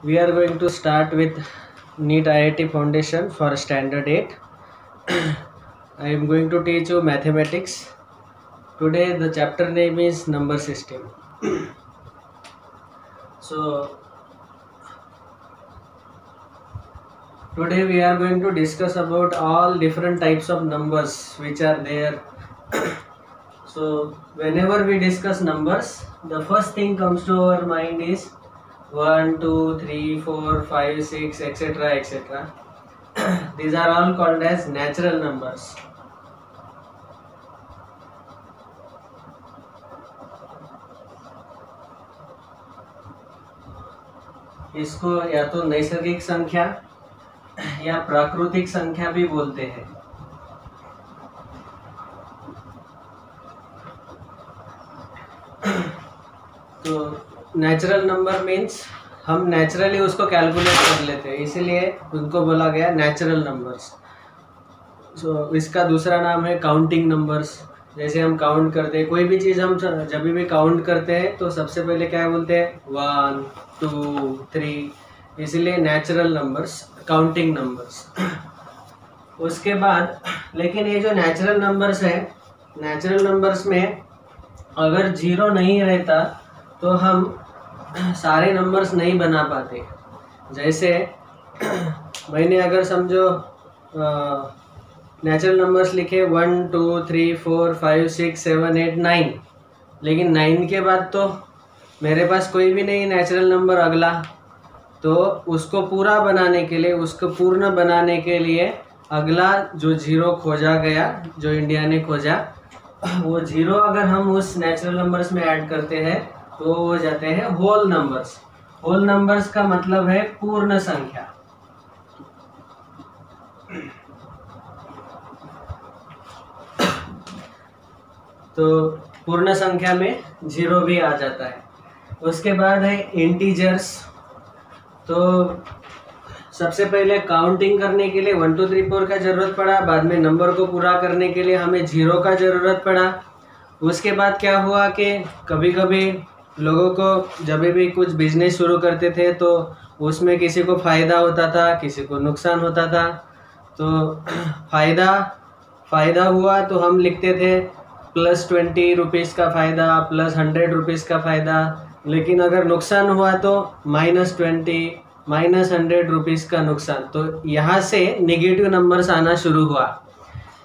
We are going to start with NEET IIT Foundation for Standard 8. I am going to teach you mathematics. Today the chapter name is number system. So today we are going to discuss about all different types of numbers which are there. So whenever we discuss numbers, the first thing comes to our mind is 1, 2, 3, 4, 5, 6, etc. etc. These are all called as natural numbers. इसको या तो नैसर्गिक संख्या या प्राकृतिक संख्या भी बोलते हैं. तो नेचुरल नंबर मीन्स हम नेचुरली उसको कैलकुलेट कर लेते हैं, इसीलिए उनको बोला गया नेचुरल नंबर्स. सो इसका दूसरा नाम है काउंटिंग नंबर्स. जैसे हम काउंट करते हैं कोई भी चीज़, हम जब भी काउंट करते हैं तो सबसे पहले क्या बोलते हैं 1, 2, 3, इसीलिए नेचुरल नंबर्स, काउंटिंग नंबर्स. उसके बाद लेकिन ये जो नेचुरल नंबर्स है, नेचुरल नंबर्स में अगर जीरो नहीं रहता तो हम सारे नंबर्स नहीं बना पाते. जैसे मैंने अगर समझो नेचुरल नंबर्स लिखे 1, 2, 3, 4, 5, 6, 7, 8, 9, लेकिन 9 के बाद तो मेरे पास कोई भी नहीं नेचुरल नंबर अगला. तो उसको पूरा बनाने के लिए, उसको पूर्ण बनाने के लिए अगला जो जीरो खोजा गया, जो इंडिया ने खोजा, वो जीरो अगर हम उस नेचुरल नंबर्स में ऐड करते हैं तो वो हो जाते हैं होल नंबर्स. होल नंबर्स का मतलब है पूर्ण संख्या. तो पूर्ण संख्या में जीरो भी आ जाता है. उसके बाद है इंटीजर्स. तो सबसे पहले काउंटिंग करने के लिए 1, 2, 3, 4 का ज़रूरत पड़ा. बाद में नंबर को पूरा करने के लिए हमें जीरो का ज़रूरत पड़ा. उसके बाद क्या हुआ कि कभी कभी लोगों को जब भी कुछ बिजनेस शुरू करते थे तो उसमें किसी को फ़ायदा होता था, किसी को नुकसान होता था. तो फ़ायदा हुआ तो हम लिखते थे +20 रुपीज़ का फ़ायदा, +100 रुपीज़ का फ़ायदा. लेकिन अगर नुकसान हुआ तो -20, -100 रुपीज़ का नुकसान. तो यहाँ से नेगेटिव नंबर्स आना शुरू हुआ.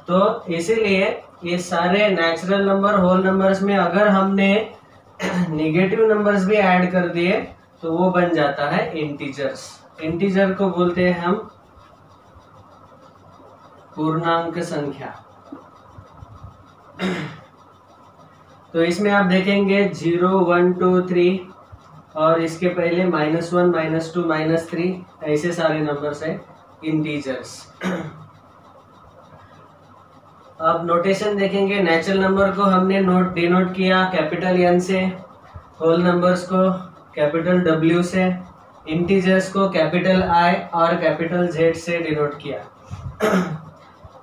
तो इसीलिए ये सारे नेचुरल नंबर, होल नंबर्स में अगर हमने नेगेटिव नंबर्स भी ऐड कर दिए तो वो बन जाता है इंटीजर्स. इंटीजर को बोलते हैं हम पूर्णांक संख्या. तो इसमें आप देखेंगे 0, 1, 2, 3 और इसके पहले -1, -2, -3, ऐसे सारे नंबर्स हैं इंटीजर्स. अब नोटेशन देखेंगे. नेचुरल नंबर को हमने डिनोट किया कैपिटल N से, होल नंबर्स को कैपिटल W से, इंटीजर्स को कैपिटल I और कैपिटल Z से डिनोट किया.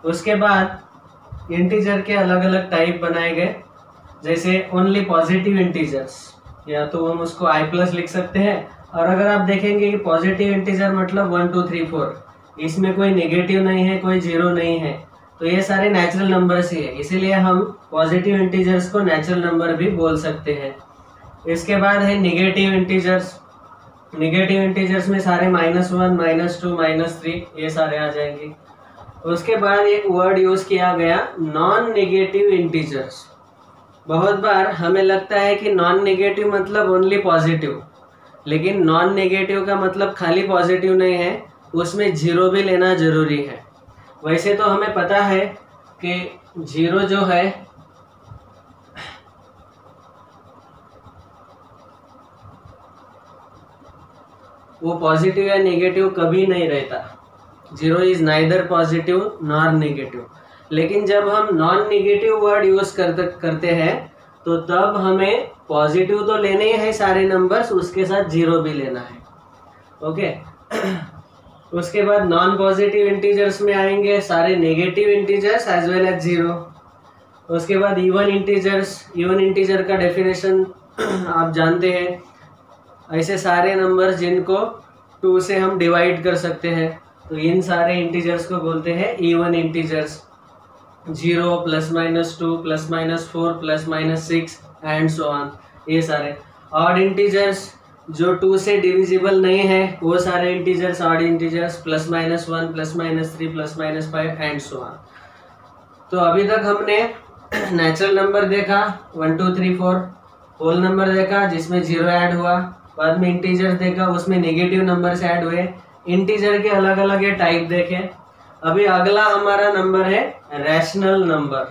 उसके बाद इंटीजर के अलग अलग टाइप बनाए गए. जैसे ओनली पॉजिटिव इंटीजर्स, या तो हम उसको I+ लिख सकते हैं. और अगर आप देखेंगे कि पॉजिटिव इंटीजर मतलब 1, 2, 3, 4, इसमें कोई नेगेटिव नहीं है, कोई जीरो नहीं है, तो ये सारे नेचुरल नंबर्स ही है. इसीलिए हम पॉजिटिव इंटीजर्स को नेचुरल नंबर भी बोल सकते हैं. इसके बाद है निगेटिव इंटीजर्स. निगेटिव इंटीजर्स में सारे -1, -2, -3 ये सारे आ जाएंगे. उसके बाद एक वर्ड यूज किया गया नॉन नेगेटिव इंटीजर्स. बहुत बार हमें लगता है कि नॉन नेगेटिव मतलब ओनली पॉजिटिव, लेकिन नॉन नेगेटिव का मतलब खाली पॉजिटिव नहीं है, उसमें जीरो भी लेना जरूरी है. वैसे तो हमें पता है कि जीरो जो है वो पॉजिटिव या नेगेटिव कभी नहीं रहता. Zero is neither positive nor negative. लेकिन जब हम नॉन नेगेटिव वर्ड यूज करते हैं तो तब हमें पॉजिटिव तो लेने ही है सारे नंबर्स, उसके साथ जीरो भी लेना है. ओके. उसके बाद नॉन पॉजिटिव इंटीजर्स में आएंगे सारे negative integers as well as zero. उसके बाद इवन इंटीजर्स. इवन इंटीजर का डेफिनेशन आप जानते हैं, ऐसे सारे नंबर्स जिनको 2 से हम डिवाइड कर सकते हैं। तो इन सारे इंटीजर्स को बोलते हैं even integers. 0 plus minus 2 plus minus 4 plus minus 6 and so on. ये सारे ऑड इंटीजर्स जो 2 से डिविजिबल नहीं है वो सारे integers odd integers, plus minus 1 plus minus 3 plus minus 5 and so on. तो अभी तक हमने नेचुरल नंबर देखा 1 2 3 4, होल नंबर देखा जिसमें 0 ऐड हुआ, बाद में इंटीजर्स देखा उसमें नेगेटिव नंबर्स ऐड हुए, इंटीजर के अलग अलग ये टाइप देखे। अभी अगला हमारा नंबर है rational number.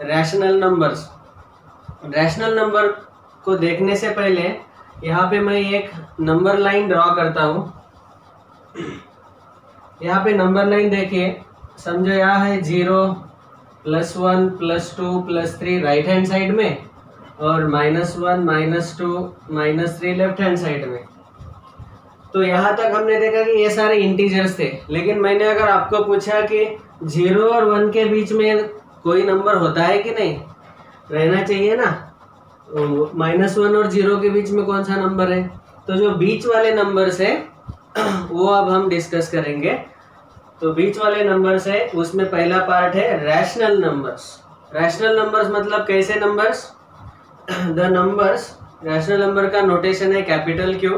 Rational numbers, rational number को देखने से पहले यहाँ पे मैं एक नंबर लाइन ड्रॉ करता हूँ। यहाँ पे नंबर लाइन देखिए, समझो यहाँ है 0 +1 +2 +3 राइट हैंड साइड में और -1 -2 -3 लेफ्ट हैंड साइड में। तो यहाँ तक हमने देखा कि ये सारे इंटीजर्स थे, लेकिन मैंने अगर आपको पूछा कि 0 और 1 के बीच में कोई नंबर होता है कि नहीं, रहना चाहिए ना। -1 और 0 के बीच में कौन सा नंबर है? तो जो बीच वाले नंबर्स है वो अब हम डिस्कस करेंगे। तो बीच वाले नंबर्स है उसमें पहला पार्ट है रैशनल नंबर्स। रैशनल नंबर्स मतलब कैसे numbers? The numbers, rational number का नोटेशन है कैपिटल Q।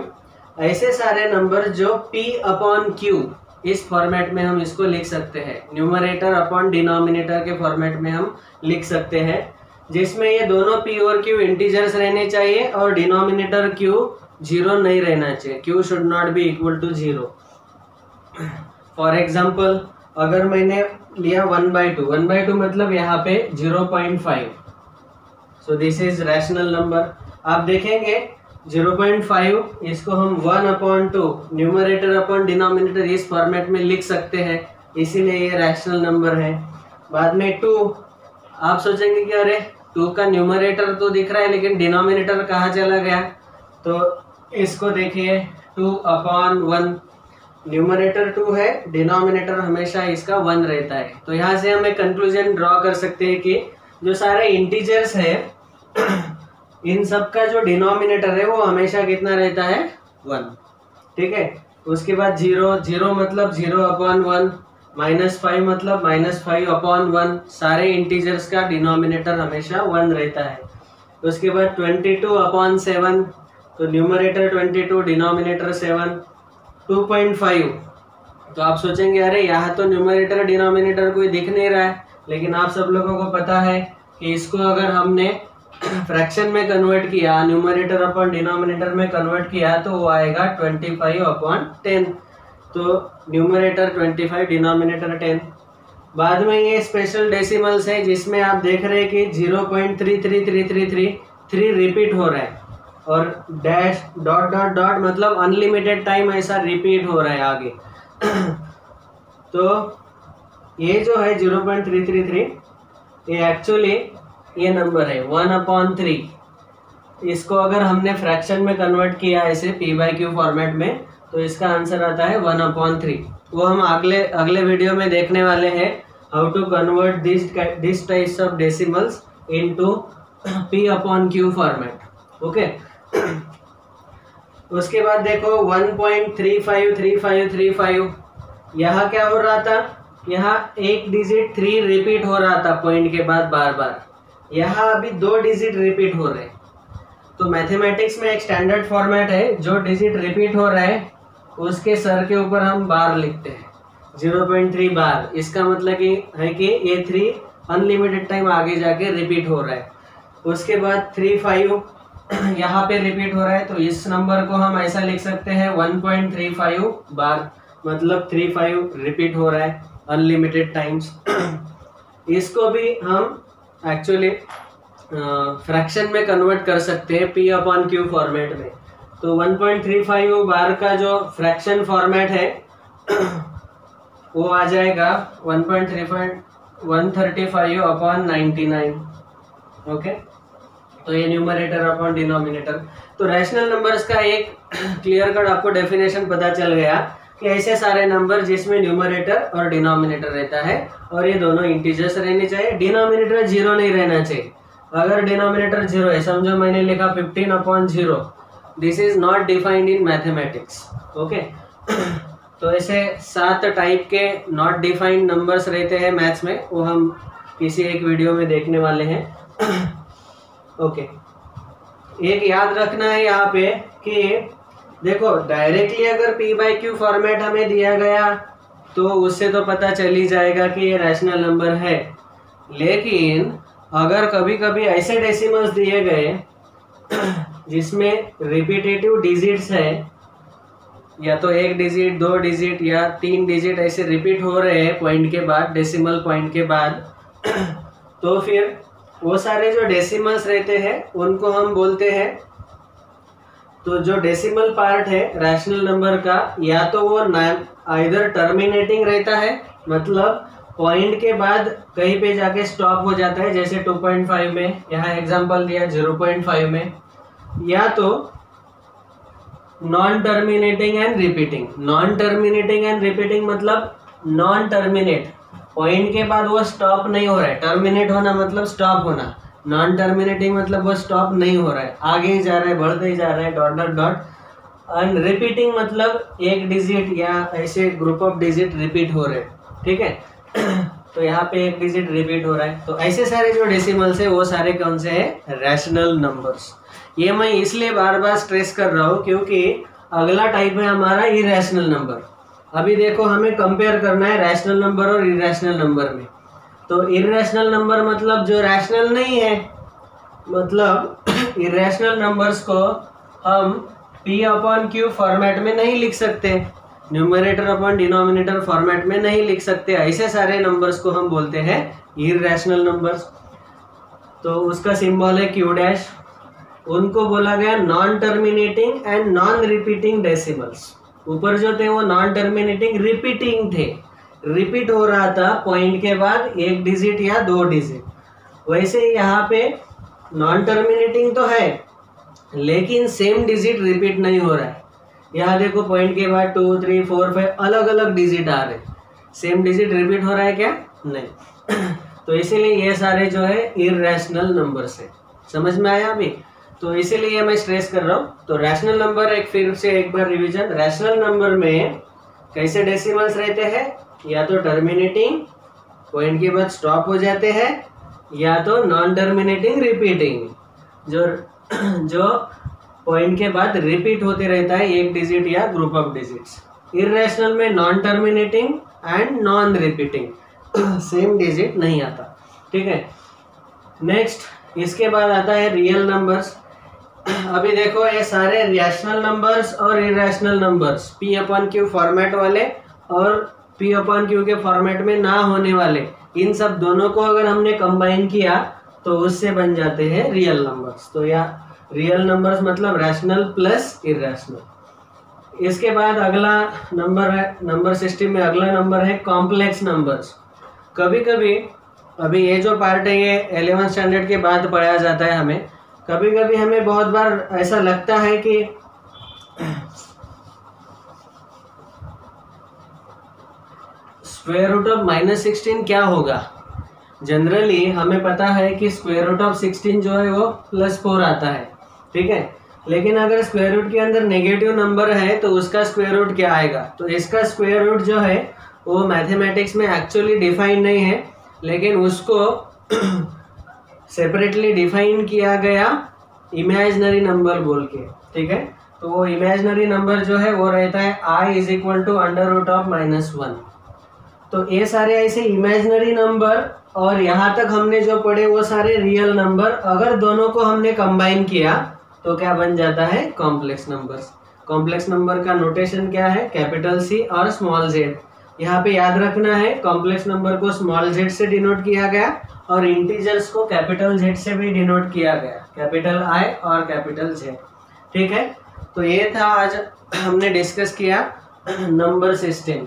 ऐसे सारे नंबर जो P/Q इस फॉर्मेट में हम इसको लिख सकते हैं, न्यूमरेटर अपॉन डिनोमिनेटर के फॉर्मेट में हम लिख सकते हैं, जिसमें ये दोनों P और Q इंटीजर्स रहने चाहिए और डिनोमिनेटर Q 0 नहीं रहना चाहिए। Q should not be equal to 0। For example अगर मैंने लिया 1/2 मतलब यहाँ पे 0.5, so this is rational number. आप देखेंगे 0.5 इसको हम 1/2 न्यूमरेटर अपॉन डिनोमिनेटर इस फॉर्मेट में लिख सकते हैं, इसीलिए ये रैशनल नंबर है। बाद में 2, आप सोचेंगे कि अरे 2 का न्यूमरेटर तो दिख रहा है लेकिन डिनोमिनेटर कहाँ चला गया? तो इसको देखिए 2/1, न्यूमरेटर 2 है, डिनोमिनेटर हमेशा इसका 1 रहता है। तो यहाँ से हम एक कंक्लूजन ड्रॉ कर सकते हैं कि जो सारे इंटीजर्स है इन सब का जो डिनोमिनेटर है वो हमेशा कितना रहता है? 1। ठीक है। उसके बाद 0 मतलब 0/1, -5 मतलब -5/1, सारे इंटीजर्स का डिनोमिनेटर हमेशा 1 रहता है। उसके बाद 22/7, तो न्यूमरेटर 22, डिनोमिनेटर 7। 2.5, तो आप सोचेंगे अरे यहाँ तो न्यूमरेटर डिनोमिनेटर कोई दिख नहीं रहा है, लेकिन आप सब लोगों को पता है कि इसको अगर हमने फ्रैक्शन में कन्वर्ट किया, न्यूमरेटर अपॉन डिनोमिनेटर में कन्वर्ट किया, तो वो आएगा 25/10। तो न्यूमरेटर 25, डिनोमिनेटर 10। बाद में ये स्पेशल डेसिमल्स है जिसमें आप देख रहे हैं कि 0.33333 रिपीट हो रहा है और डैश डॉट डॉट डॉट मतलब अनलिमिटेड टाइम ऐसा रिपीट हो रहा है आगे। तो ये जो है 0.333 ये एक्चुअली ये नंबर है 1/3। इसको अगर हमने फ्रैक्शन में कन्वर्ट किया ऐसे P/Q फॉर्मेट में, तो इसका आंसर आता है 1/3। वो हम अगले वीडियो में देखने वाले हैं, how to convert this types of decimals into P/Q format. Okay. उसके बाद देखो 1.353535, यहाँ क्या हो रहा था? यहाँ एक डिजिट 3 रिपीट हो रहा था पॉइंट के बाद बार बार, यहाँ अभी 2 डिजिट रिपीट हो रहे। तो मैथमेटिक्स में एक स्टैंडर्ड फॉर्मेट है, जो डिजिट रिपीट हो रहा है उसके सर के ऊपर हम बार लिखते हैं, 0.3 बार। इसका मतलब कि ये 3 अनलिमिटेड टाइम आगे जाके रिपीट हो रहा है। उसके बाद 35 यहाँ पे रिपीट हो रहा है, तो इस नंबर को हम ऐसा लिख सकते हैं 1.35 बार, मतलब 35 रिपीट हो रहा है अनलिमिटेड टाइम्स। इसको भी हम एक्चुअली फ्रैक्शन में कन्वर्ट कर सकते हैं P/Q फॉर्मेट में। तो 1.35 बार का जो फ्रैक्शन फॉर्मेट है वो आ जाएगा 135/99। ओके। तो ये न्यूमरेटर अपॉन डिनोमिनेटर। तो रैशनल नंबर्स का एक क्लियर कट आपको डेफिनेशन पता चल गया कि ऐसे सारे नंबर जिसमें न्यूमरेटर और डिनोमिनेटर रहता है और ये दोनों इंटीजर्स रहने चाहिए। डिनोमिनेटर 0 नहीं रहना चाहिए। अगर डिनोमिनेटर 0 है, समझो मैंने लिखा 15/0, this is not defined in mathematics. Okay, तो ऐसे 7 टाइप के नॉट डिफाइंड नंबर्स रहते हैं मैथ्स में, वो हम किसी एक वीडियो में देखने वाले हैं। ओके, एक याद रखना है यहाँ पे कि देखो डायरेक्टली अगर पी बाई क्यू फॉर्मेट हमें दिया गया तो उससे तो पता चल ही जाएगा कि ये रैशनल नंबर है, लेकिन अगर कभी कभी ऐसे डेसिमल्स दिए गए जिसमें रिपीटेटिव डिजिट्स है, या तो 1 डिजिट 2 डिजिट या 3 डिजिट ऐसे रिपीट हो रहे हैं पॉइंट के बाद, डेसिमल पॉइंट के बाद, तो फिर वो सारे जो डेसिमल्स रहते हैं उनको हम बोलते हैं, तो जो डेसिमल पार्ट है रैशनल नंबर का, या तो वो आइदर टर्मिनेटिंग रहता है, मतलब पॉइंट के बाद कहीं पे जाके स्टॉप हो जाता है, जैसे 2.5 में, यहाँ एग्जांपल दिया 0.5 में, या तो non terminating and repeating. Non terminating and repeating मतलब नॉन टर्मिनेट, पॉइंट के बाद वो स्टॉप नहीं हो रहा है, टर्मिनेट होना मतलब स्टॉप होना, नॉन टर्मिनेटिंग मतलब वो स्टॉप नहीं हो रहा है, आगे ही जा रहा है, बढ़ते ही जा रहा है, dot dot dot. And repeating मतलब 1 डिजिट या ऐसे ग्रुप ऑफ डिजिट रिपीट हो रहे हैं, ठीक है। तो यहाँ पे 1 डिजिट रिपीट हो रहा है, तो ऐसे सारे जो डेसिमल्स है वो सारे कौन से हैं, रैशनल नंबर्स। ये मैं इसलिए बार बार स्ट्रेस कर रहा हूँ क्योंकि अगला टाइप है हमारा इरेशनल नंबर। अभी देखो हमें कंपेयर करना है रैशनल नंबर और इरेशनल नंबर में। तो इरेशनल नंबर मतलब जो रैशनल नहीं है, मतलब इरेशनल नंबर्स को हम P अपॉन Q फॉर्मेट में नहीं लिख सकते, न्यूमरेटर अपॉन डिनोमिनेटर फॉर्मेट में नहीं लिख सकते, ऐसे सारे नंबर्स को हम बोलते हैं इरेशनल नंबर्स। तो उसका सिंबल है Q डैश। उनको बोला गया non terminating and non repeating decimals. ऊपर जो थे वो नॉन टर्मिनेटिंग रिपीटिंग थे, रिपीट हो रहा था पॉइंट के बाद 1 डिजिट या 2 डिजिट। वैसे यहाँ पे नॉन टर्मिनेटिंग तो है लेकिन सेम डिजिट रिपीट नहीं हो रहा है। यहाँ देखो पॉइंट के बाद 2 3 4 5 अलग अलग डिजिट आ रहे, सेम डिजिट रिपीट हो रहा है क्या, नहीं। तो इसीलिए ये सारे जो है इरेशनल नंबर्स है। समझ में आया अभी? तो इसीलिए मैं स्ट्रेस कर रहा हूँ। तो रैशनल नंबर फिर से एक बार रिवीजन, रैशनल नंबर में कैसे डेसिमल्स रहते हैं, या तो टर्मिनेटिंग पॉइंट के बाद स्टॉप हो जाते हैं, या तो नॉन टर्मिनेटिंग रिपीटिंग जो पॉइंट के बाद रिपीट होते रहता है 1 डिजिट या ग्रुप ऑफ डिजिट्स। इरेशनल में non terminating and non repeating, same digit नहीं आता, ठीक है। नेक्स्ट इसके बाद आता है रियल नंबर्स। अभी देखो ये सारे रैशनल नंबर्स और irrational numbers, P upon Q format वाले और P अपॉन Q के फॉर्मेट में ना होने वाले, इन सब दोनों को अगर हमने कंबाइन किया तो उससे बन जाते हैं रियल नंबर्स। तो या रियल नंबर्स मतलब रैशनल प्लस इरेशनल। इसके बाद अगला नंबर है, नंबर सिस्टम में अगला नंबर है कॉम्प्लेक्स नंबर्स। कभी कभी अभी ये जो पार्ट है ये 11th स्टैंडर्ड के बाद पढ़ाया जाता है हमें। कभी कभी हमें बहुत बार ऐसा लगता है कि स्क्वायर रूट ऑफ -16 क्या होगा। जनरली हमें पता है कि स्क्वायर रूट ऑफ 16 जो है वो +4 आता है, ठीक है। लेकिन अगर स्क्वायर रूट के अंदर नेगेटिव नंबर है तो उसका स्क्वायर रूट क्या आएगा। तो इसका स्क्वायर रूट जो है वो मैथमेटिक्स में एक्चुअली डिफाइन नहीं है, लेकिन उसको सेपरेटली डिफाइन किया गया इमेजिनरी नंबर बोल के, ठीक है। तो वो इमेजिनरी नंबर जो है वो रहता है I इज इक्वल टू √(-1). तो ये सारे ऐसे इमेजिनरी नंबर और यहाँ तक हमने जो पढ़े वो सारे रियल नंबर, अगर दोनों को हमने कंबाइन किया तो क्या बन जाता है, कॉम्प्लेक्स नंबर्स। कॉम्प्लेक्स नंबर का नोटेशन क्या है, कैपिटल C और स्मॉल z। यहाँ पे याद रखना है कॉम्प्लेक्स नंबर को स्मॉल z से डिनोट किया गया और इंटीजर्स को कैपिटल Z से भी डिनोट किया गया, कैपिटल I और कैपिटल Z, ठीक है। तो ये था आज हमने डिस्कस किया नंबर सिस्टम,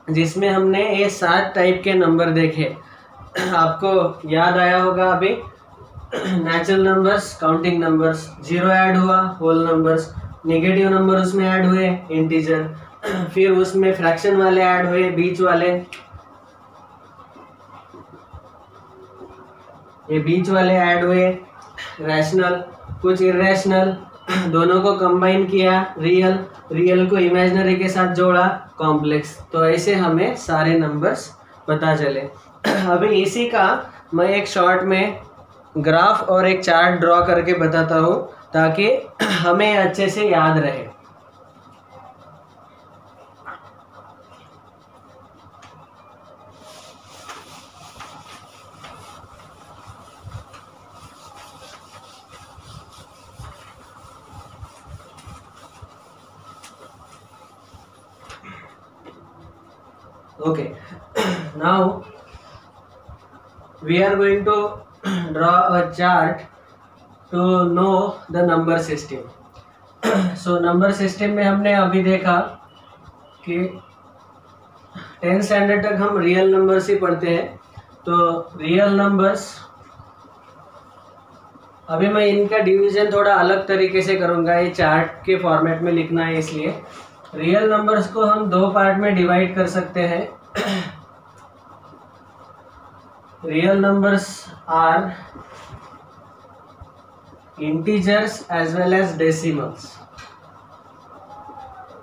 जिसमें हमने ये 7 टाइप के नंबर देखे। आपको याद आया होगा अभी natural numbers, counting numbers, 0 add हुआ, होल नंबर्स, नेगेटिव नंबर उसमें ऐड हुए, इंटीजर, फिर उसमें फ्रैक्शन वाले ऐड हुए, बीच वाले, ये बीच वाले ऐड हुए, रैशनल, कुछ इरेशनल, दोनों को कंबाइन किया, रियल, रियल को इमेजिनरी के साथ जोड़ा, कॉम्प्लेक्स। तो ऐसे हमें सारे नंबर्स पता चले। अभी इसी का मैं एक शॉर्ट में ग्राफ और एक चार्ट ड्रॉ करके बताता हूँ ताकि हमें अच्छे से याद रहे। Okay, now we are going to draw a chart to know the number system. So number system में हमने अभी देखा कि 10th स्टैंडर्ड तक हम रियल नंबर्स ही पढ़ते हैं। तो रियल नंबर्स, अभी मैं इनका डिवीजन थोड़ा अलग तरीके से करूँगा, ये चार्ट के फॉर्मेट में लिखना है, इसलिए रियल नंबर्स को हम दो पार्ट में डिवाइड कर सकते हैं। Real numbers are integers as well as decimals.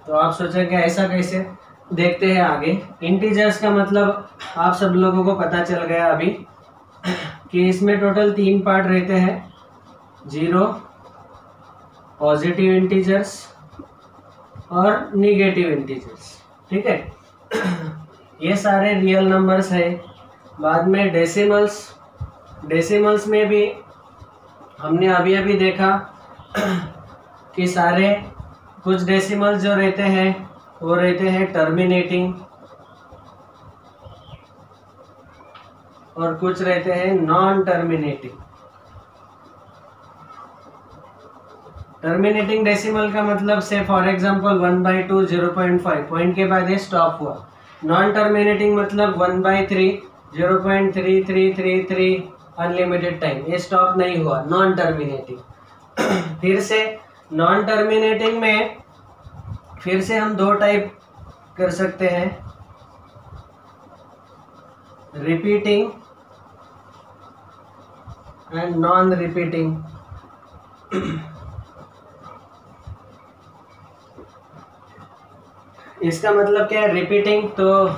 तो आप सोचेंगे ऐसा कैसे, देखते हैं आगे। इंटीजर्स का मतलब आप सब लोगों को पता चल गया अभी कि इसमें टोटल 3 पार्ट रहते हैं, 0, पॉजिटिव इंटीजर्स और निगेटिव इंटीजर्स। ठीक है, ये सारे रियल नंबर्स है। बाद में डेसिमल्स, डेसिमल्स में भी हमने अभी अभी देखा कि सारे कुछ डेसिमल्स जो रहते हैं वो रहते हैं टर्मिनेटिंग और कुछ रहते हैं नॉन टर्मिनेटिंग। टर्मिनेटिंग डेसिमल का मतलब से फॉर एग्जांपल 1/2 0.5 पॉइंट के बाद ये स्टॉप हुआ। नॉन टर्मिनेटिंग मतलब 1/3 0.3333 अनलिमिटेड टाइम, ये स्टॉप नहीं हुआ, नॉन टर्मिनेटिंग। फिर से नॉन टर्मिनेटिंग में फिर से हम 2 टाइप कर सकते हैं, रिपीटिंग एंड नॉन रिपीटिंग। इसका मतलब क्या है रिपीटिंग, तो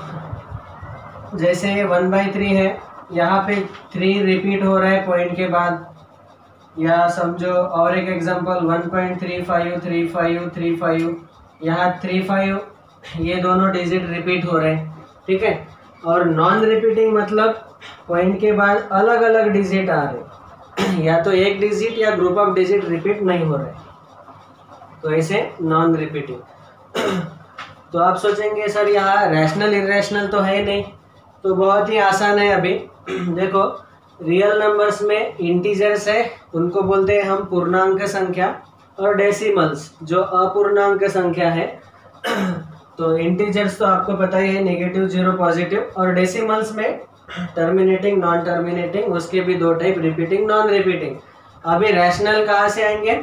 जैसे 1/3 है, यहाँ पे 3 रिपीट हो रहा है पॉइंट के बाद, या समझो और एक एग्जांपल 1.353535, यहाँ 35, ये दोनों डिजिट रिपीट हो रहे हैं। ठीक है, और नॉन रिपीटिंग मतलब पॉइंट के बाद अलग अलग डिजिट आ रहे, या तो एक डिजिट या ग्रुप ऑफ डिजिट रिपीट नहीं हो रहे, तो ऐसे नॉन रिपीटिंग। तो आप सोचेंगे सर यहाँ रैशनल इरेशनल तो है नहीं, तो बहुत ही आसान है। अभी देखो, रियल नंबर्स में इंटीजर्स है, उनको बोलते हैं हम पूर्णांक संख्या, और डेसिमल्स जो अपूर्णांक संख्या है। तो इंटीजर्स तो आपको पता ही है, नेगेटिव, 0, पॉजिटिव, और डेसिमल्स में टर्मिनेटिंग, नॉन टर्मिनेटिंग, उसके भी 2 टाइप, रिपीटिंग, नॉन रिपीटिंग। अभी रैशनल कहाँ से आएंगे?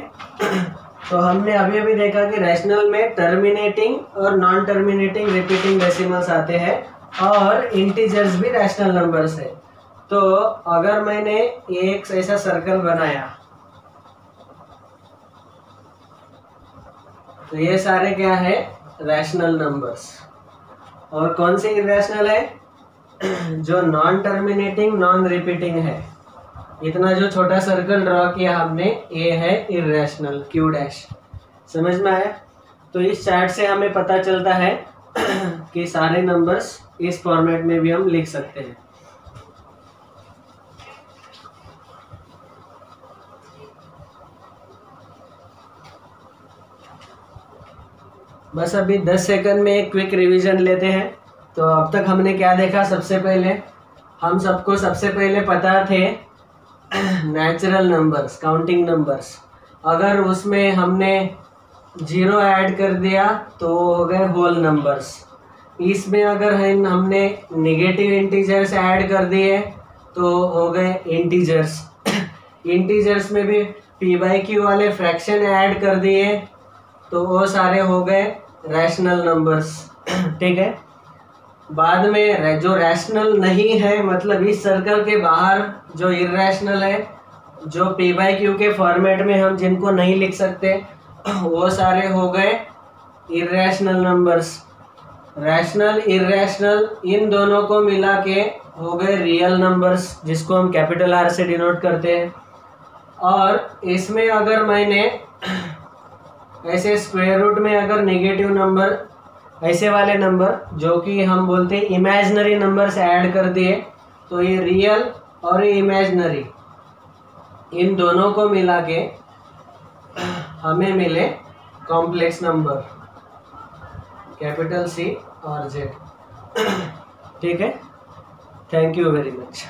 तो हमने अभी अभी देखा कि रैशनल में टर्मिनेटिंग और नॉन टर्मिनेटिंग रिपीटिंग डेसिमल्स आते हैं, और इंटीजर्स भी रैशनल नंबर्स है। तो अगर मैंने एक ऐसा सर्कल बनाया, तो ये सारे क्या है? Rational numbers. और कौन से इरेशनल है? जो नॉन टर्मिनेटिंग, नॉन रिपीटिंग है। इतना जो छोटा सर्कल ड्रॉ किया हमने, ये है इरेशनल, क्यू डैश। समझ में आया? तो इस चार्ट से हमें पता चलता है कि सारे नंबर्स इस फॉर्मेट में भी हम लिख सकते हैं। बस अभी 10 सेकंड में एक क्विक रिवीजन लेते हैं। तो अब तक हमने क्या देखा? सबसे पहले हम सबको सबसे पहले पता थे नेचुरल नंबर्स, काउंटिंग नंबर्स। अगर उसमें हमने 0 ऐड कर दिया तो हो गए होल नंबर्स। इसमें अगर हमने नेगेटिव इंटीजर्स ऐड कर दिए तो हो गए इंटीजर्स। इंटीजर्स में भी p/q वाले फ्रैक्शन ऐड कर दिए तो वो सारे हो गए रैशनल नंबर्स। ठीक है। बाद में जो रैशनल नहीं है, मतलब इस सर्कल के बाहर जो इर्रेशनल है, जो पी बाई क्यू के फॉर्मेट में हम जिनको नहीं लिख सकते वो सारे हो गए इरेशनल नंबर्स। रैशनल इरेशनल इन दोनों को मिला के हो गए रियल नंबर्स, जिसको हम कैपिटल आर से डिनोट करते हैं। और इसमें अगर मैंने ऐसे स्क्वायर रूट में अगर नेगेटिव नंबर, ऐसे वाले नंबर जो कि हम बोलते हैं इमेजिनरी नंबर्स ऐड कर दिए, तो ये रियल और ये इमेजिनरी इन दोनों को मिला के हमें मिले कॉम्प्लेक्स नंबर कैपिटल सी और जेड। ठीक है, थैंक यू वेरी मच।